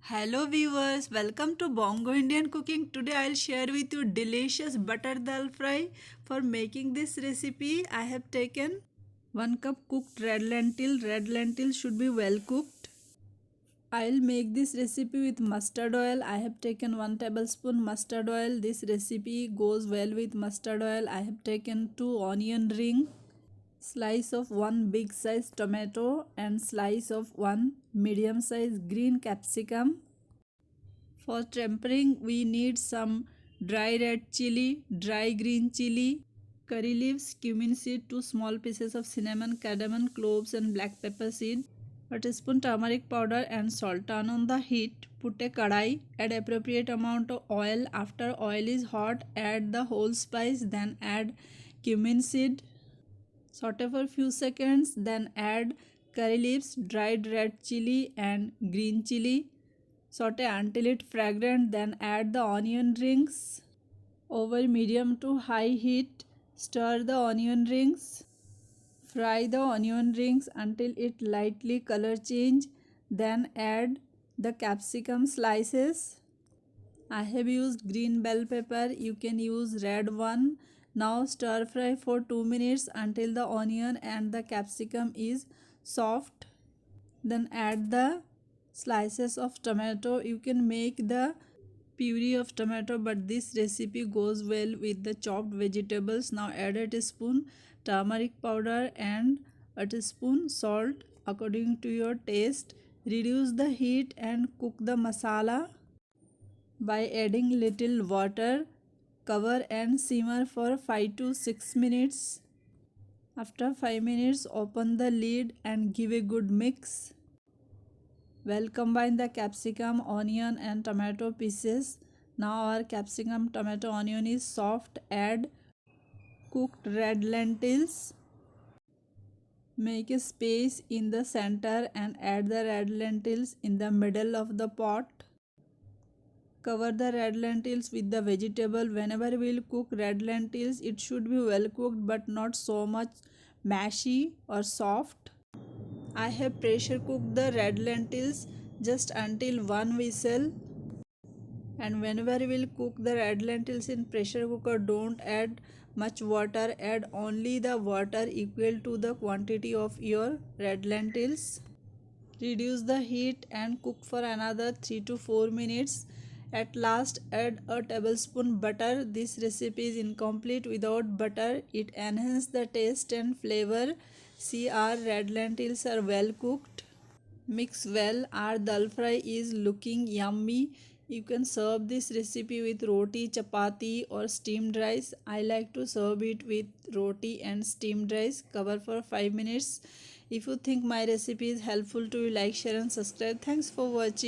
Hello viewers, welcome to Bongo Indian Cooking. Today I'll share with you delicious butter dal fry. For making this recipe, I have taken 1 cup cooked red lentil. Red lentil should be well cooked. I'll make this recipe with mustard oil. I have taken 1 tablespoon mustard oil. This recipe goes well with mustard oil. I have taken 2 onion ring, slice of 1 big size tomato and slice of 1 medium size green capsicum. For tempering, we need some dry red chili, dry green chili, curry leaves, cumin seed, 2 small pieces of cinnamon, cardamom, cloves and black pepper seed, a teaspoon turmeric powder and salt. Turn on the heat, put a kadai, add appropriate amount of oil. After oil is hot, add the whole spice, then add cumin seed. Saute for few seconds, then add curry leaves, dried red chili and green chili. Saute until it fragrant, then add the onion rings. Over medium to high heat, stir the onion rings. Fry the onion rings until it lightly color change, then add the capsicum slices. I have used green bell pepper, you can use red one. Now stir fry for 2 minutes until the onion and the capsicum is soft. Then add the slices of tomato. You can make the puree of tomato, but this recipe goes well with the chopped vegetables. Now add a teaspoon turmeric powder and a teaspoon salt according to your taste. Reduce the heat and cook the masala by adding little water. Cover and simmer for 5 to 6 minutes. After 5 minutes, open the lid and give a good mix. Well, combine the capsicum, onion and tomato pieces. Now our capsicum, tomato, onion is soft. Add cooked red lentils. Make a space in the center and add the red lentils in the middle of the pot. Cover the red lentils with the vegetable. Whenever we will cook red lentils, it should be well cooked but not so much mashy or soft. I have pressure cooked the red lentils just until 1 whistle. And whenever you will cook the red lentils in pressure cooker, don't add much water. Add only the water equal to the quantity of your red lentils. Reduce the heat and cook for another 3 to 4 minutes. At last, add a tablespoon butter. This recipe is incomplete without butter. It enhances the taste and flavor. See, our red lentils are well cooked. Mix well. Our dal fry is looking yummy. You can serve this recipe with roti, chapati or steamed rice. I like to serve it with roti and steamed rice. Cover for 5 minutes. If you think my recipe is helpful to you, like, share and subscribe. Thanks for watching.